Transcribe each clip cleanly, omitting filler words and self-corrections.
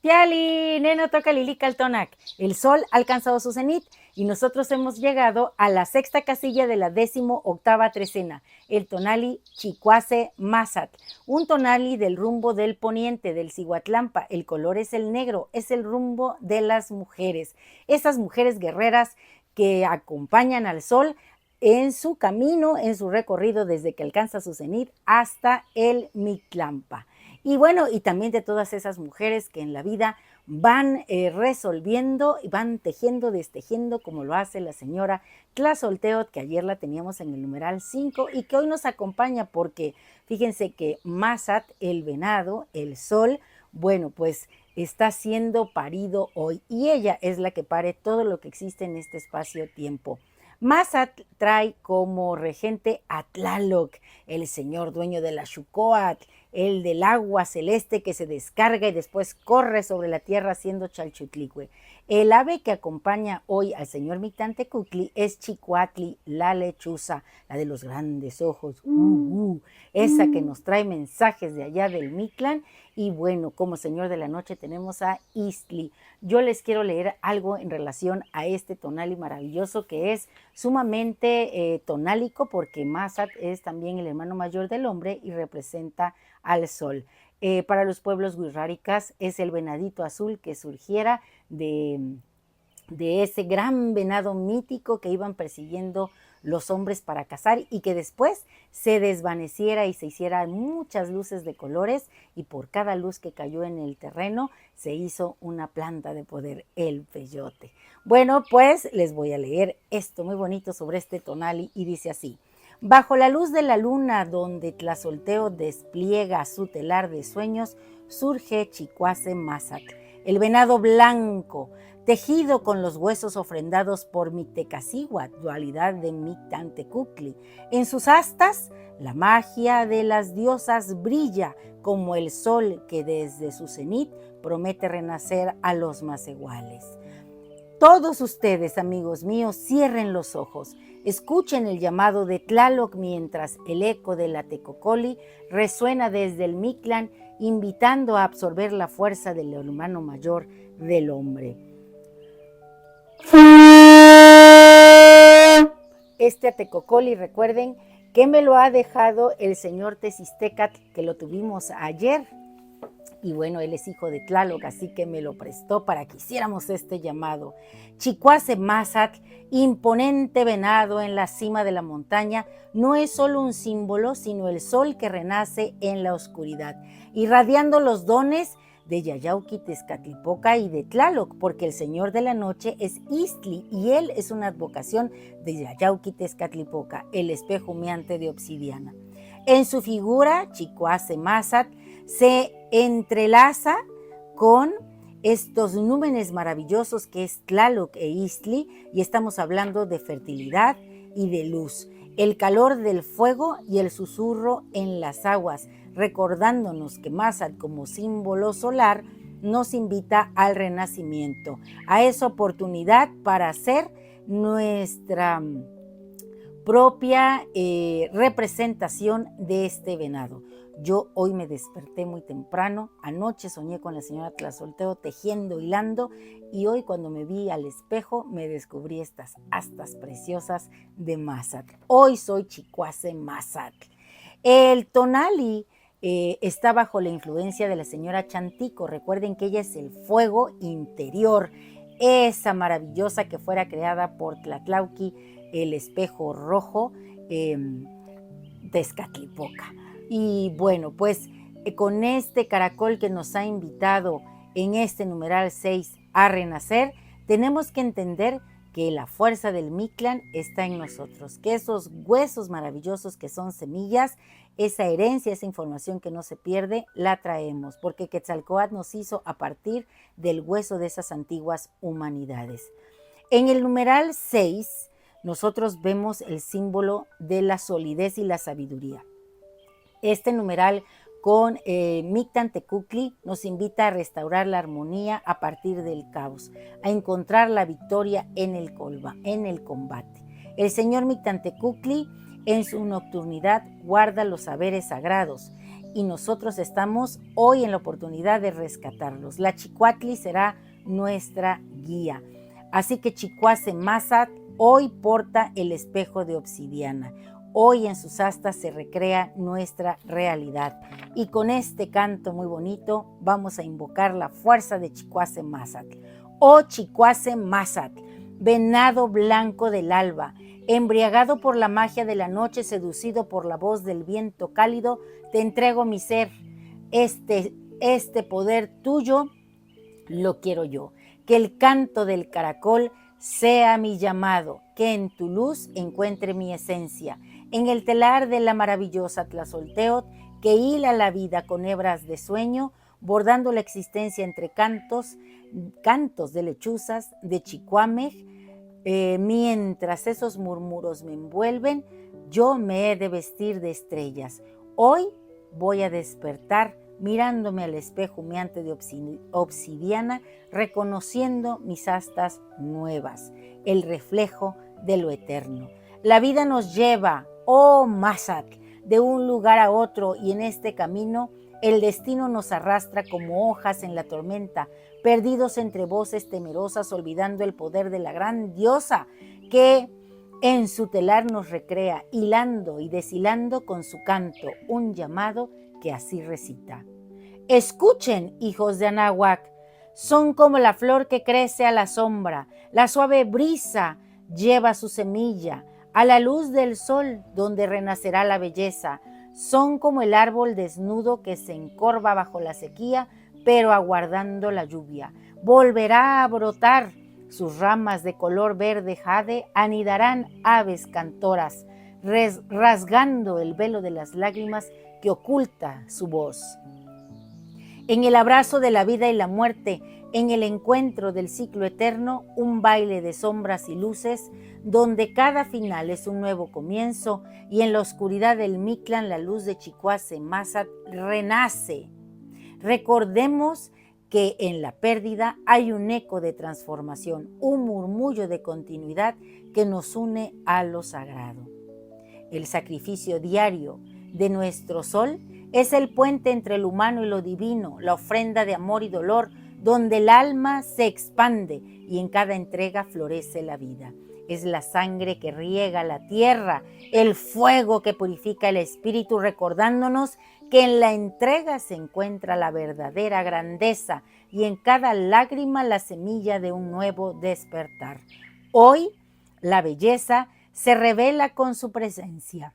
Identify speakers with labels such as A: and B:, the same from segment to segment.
A: Tiali, neno toca Lilica Altonac. El sol ha alcanzado su cenit y nosotros hemos llegado a la sexta casilla de la 18ª trecena, el tonali Chicuase Mazat, un tonali del rumbo del poniente del Cihuatlampa. El color es el negro, es el rumbo de las mujeres, esas mujeres guerreras que acompañan al sol en su camino, en su recorrido desde que alcanza su cenit hasta el Mictlampa. Y bueno, y también de todas esas mujeres que en la vida van resolviendo y van tejiendo, destejiendo, como lo hace la señora Tlazolteotl, que ayer la teníamos en el numeral 5 y que hoy nos acompaña porque fíjense que Mazat, el venado, el sol, bueno, pues está siendo parido hoy y ella es la que pare todo lo que existe en este espacio-tiempo. Mazat trae como regente a Tlaloc, el señor dueño de la Xucoatl, el del agua celeste que se descarga y después corre sobre la tierra haciendo chalchutlicue. El ave que acompaña hoy al señor Mictlantecuhtli es Chicuatli, la lechuza, la de los grandes ojos, esa que nos trae mensajes de allá del Mictlán. Y bueno, como señor de la noche tenemos a Istli. Yo les quiero leer algo en relación a este tonali maravilloso que es sumamente tonálico porque Mazat es también el hermano mayor del hombre y representa al sol. Para los pueblos wixárikas es el venadito azul que surgiera de ese gran venado mítico que iban persiguiendo los hombres para cazar y que después se desvaneciera y se hicieran muchas luces de colores y por cada luz que cayó en el terreno se hizo una planta de poder, el peyote. Bueno, pues les voy a leer esto muy bonito sobre este tonali y dice así: bajo la luz de la luna donde Tlazolteo despliega su telar de sueños, surge Chicuase Mazat, el venado blanco, tejido con los huesos ofrendados por Mictecacihuatl, dualidad de Mictlantecuhtli. En sus astas, la magia de las diosas brilla como el sol que desde su cenit promete renacer a los macehuales. Todos ustedes, amigos míos, cierren los ojos, escuchen el llamado de Tlaloc mientras el eco de la Tecocoli resuena desde el Mictlán, invitando a absorber la fuerza del hermano mayor del hombre. Este Tecocoli, recuerden que me lo ha dejado el señor Tezistecatl, que lo tuvimos ayer. Y bueno, él es hijo de Tlaloc, así que me lo prestó para que hiciéramos este llamado. Chicuase Mazatl, imponente venado en la cima de la montaña, no es solo un símbolo, sino el sol que renace en la oscuridad, irradiando los dones de Yayauqui Tezcatlipoca y de Tlaloc, porque el señor de la noche es Istli y él es una advocación de Yayauqui Tezcatlipoca, el espejo humeante de obsidiana. En su figura, Chicuase Mazatl se entrelaza con estos númenes maravillosos que es Tlaloc e Istli, y estamos hablando de fertilidad y de luz, el calor del fuego y el susurro en las aguas, recordándonos que Mazatl como símbolo solar nos invita al renacimiento, a esa oportunidad para hacer nuestra propia representación de este venado. Yo hoy me desperté muy temprano, anoche soñé con la señora Tlazolteo tejiendo, hilando, y hoy cuando me vi al espejo me descubrí estas astas preciosas de Mazatl. Hoy soy Chicuase Mazatl. El tonali está bajo la influencia de la señora Chantico. Recuerden que ella es el fuego interior, esa maravillosa que fuera creada por Tlatlauqui, el espejo rojo, Tezcatlipoca. Y bueno, pues con este caracol que nos ha invitado en este numeral 6 a renacer, tenemos que entender que la fuerza del Mictlán está en nosotros, que esos huesos maravillosos que son semillas, esa herencia, esa información que no se pierde, la traemos, porque Quetzalcóatl nos hizo a partir del hueso de esas antiguas humanidades. En el numeral 6, nosotros vemos el símbolo de la solidez y la sabiduría. Este numeral con Mictlantecuhtli nos invita a restaurar la armonía a partir del caos, a encontrar la victoria en el combate. El señor Mictlantecuhtli en su nocturnidad guarda los saberes sagrados y nosotros estamos hoy en la oportunidad de rescatarlos. La Chicuatli será nuestra guía. Así que Chicuase Mazat hoy porta el espejo de obsidiana. Hoy en sus astas se recrea nuestra realidad. Y con este canto muy bonito vamos a invocar la fuerza de Chicuase Mazat. Oh Chicuase Mazat, venado blanco del alba, embriagado por la magia de la noche, seducido por la voz del viento cálido, te entrego mi ser. Este poder tuyo lo quiero yo. Que el canto del caracol sea mi llamado, que en tu luz encuentre mi esencia. En el telar de la maravillosa Tlazolteotl, que hila la vida con hebras de sueño, bordando la existencia entre cantos de lechuzas, de chicuamej, mientras esos murmuros me envuelven, yo me he de vestir de estrellas. Hoy voy a despertar mirándome al espejo humeante de obsidiana, reconociendo mis astas nuevas, el reflejo de lo eterno. La vida nos lleva, oh Mazat, de un lugar a otro, y en este camino el destino nos arrastra como hojas en la tormenta, perdidos entre voces temerosas, olvidando el poder de la gran diosa que en su telar nos recrea, hilando y deshilando con su canto un llamado que así recita. Escuchen, hijos de Anáhuac, son como la flor que crece a la sombra, la suave brisa lleva su semilla a la luz del sol donde renacerá la belleza. Son como el árbol desnudo que se encorva bajo la sequía, pero aguardando la lluvia. Volverá a brotar, sus ramas de color verde jade anidarán aves cantoras, rasgando el velo de las lágrimas que oculta su voz. En el abrazo de la vida y la muerte, en el encuentro del ciclo eterno, un baile de sombras y luces, donde cada final es un nuevo comienzo, y en la oscuridad del Mictlán la luz de Chicuase Mazat renace. Recordemos que en la pérdida hay un eco de transformación, un murmullo de continuidad que nos une a lo sagrado. El sacrificio diario de nuestro sol es el puente entre lo humano y lo divino, la ofrenda de amor y dolor, donde el alma se expande y en cada entrega florece la vida. Es la sangre que riega la tierra, el fuego que purifica el espíritu, recordándonos que en la entrega se encuentra la verdadera grandeza y en cada lágrima la semilla de un nuevo despertar. Hoy la belleza se revela con su presencia.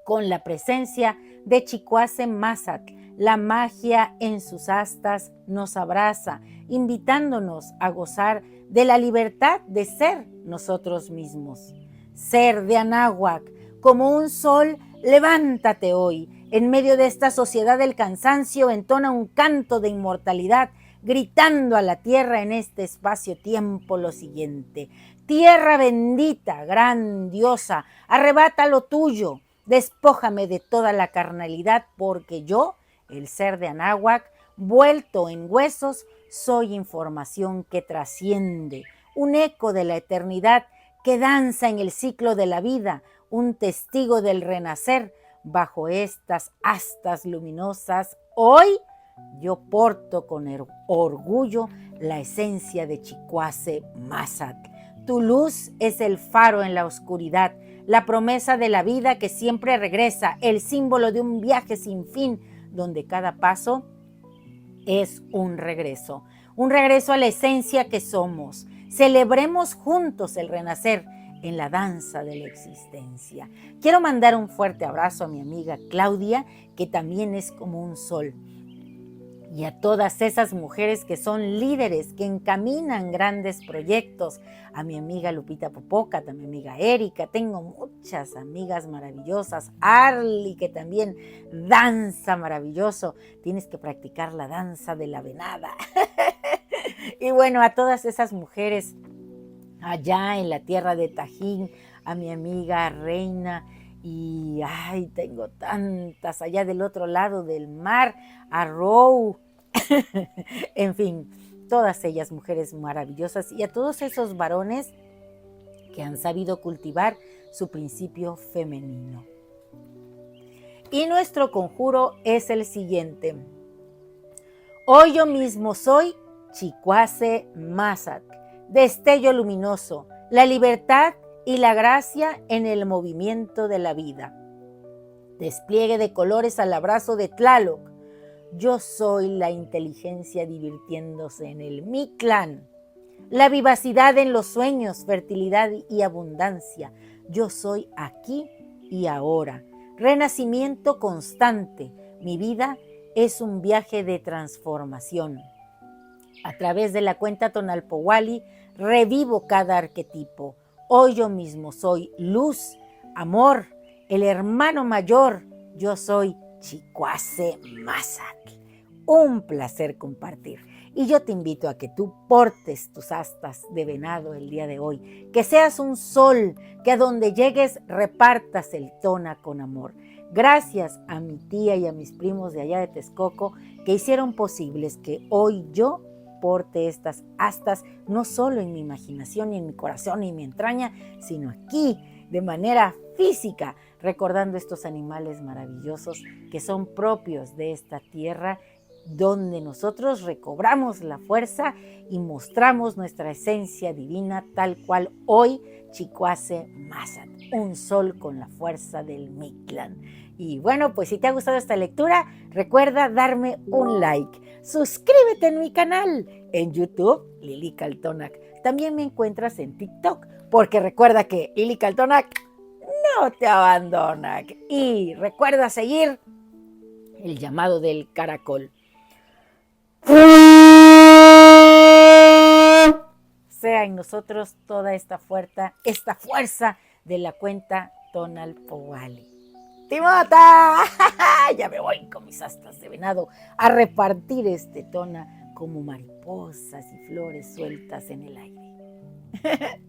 A: Con la presencia de Chicuase Mazat, la magia en sus astas nos abraza, invitándonos a gozar de la libertad de ser nosotros mismos. Ser de Anáhuac, como un sol, levántate hoy. En medio de esta sociedad del cansancio, entona un canto de inmortalidad, gritando a la tierra en este espacio-tiempo lo siguiente. Tierra bendita, gran diosa, arrebata lo tuyo. Despójame de toda la carnalidad, porque yo, el ser de Anáhuac, vuelto en huesos, soy información que trasciende, un eco de la eternidad que danza en el ciclo de la vida, un testigo del renacer. Bajo estas astas luminosas, hoy yo porto con orgullo la esencia de Chicuase Mazat. Tu luz es el faro en la oscuridad, la promesa de la vida que siempre regresa, el símbolo de un viaje sin fin, donde cada paso es un regreso a la esencia que somos. Celebremos juntos el renacer en la danza de la existencia. Quiero mandar un fuerte abrazo a mi amiga Claudia, que también es como un sol, y a todas esas mujeres que son líderes, que encaminan grandes proyectos, a mi amiga Lupita Popocat, a mi amiga Erika, tengo muchas amigas maravillosas, Arly, que también danza maravilloso, tienes que practicar la danza de la venada. Y bueno, a todas esas mujeres allá en la tierra de Tajín, a mi amiga Reina, y ay, tengo tantas allá del otro lado del mar, a Rou, en fin, todas ellas mujeres maravillosas, y a todos esos varones que han sabido cultivar su principio femenino. Y nuestro conjuro es el siguiente. Hoy yo mismo soy Chicuase Mazatl, destello luminoso, la libertad y la gracia en el movimiento de la vida. Despliegue de colores al abrazo de Tlaloc. Yo soy la inteligencia divirtiéndose en el Mictlán. La vivacidad en los sueños, fertilidad y abundancia. Yo soy aquí y ahora. Renacimiento constante. Mi vida es un viaje de transformación. A través de la cuenta Tonalpowali revivo cada arquetipo. Hoy yo mismo soy luz, amor, el hermano mayor. Yo soy Chicuase Mazatl. Un placer compartir. Y yo te invito a que tú portes tus astas de venado el día de hoy. Que seas un sol, que a donde llegues repartas el tona con amor. Gracias a mi tía y a mis primos de allá de Texcoco que hicieron posibles que hoy yo porte estas astas, no solo en mi imaginación y en mi corazón y en mi entraña, sino aquí de manera física, recordando estos animales maravillosos que son propios de esta tierra, donde nosotros recobramos la fuerza y mostramos nuestra esencia divina tal cual hoy Chicuase Mazatl, un sol con la fuerza del Mictlán. Y bueno, pues si te ha gustado esta lectura, recuerda darme un like. Suscríbete en mi canal en YouTube, Lili Caltonac. También me encuentras en TikTok, porque recuerda que Lili Caltonac no te abandona. Y recuerda seguir el llamado del caracol. Sea en nosotros toda esta fuerza de la cuenta Tonalpowali. ¡Timota! Ya me voy con mis astas de venado a repartir este tona como mariposas y flores sueltas en el aire.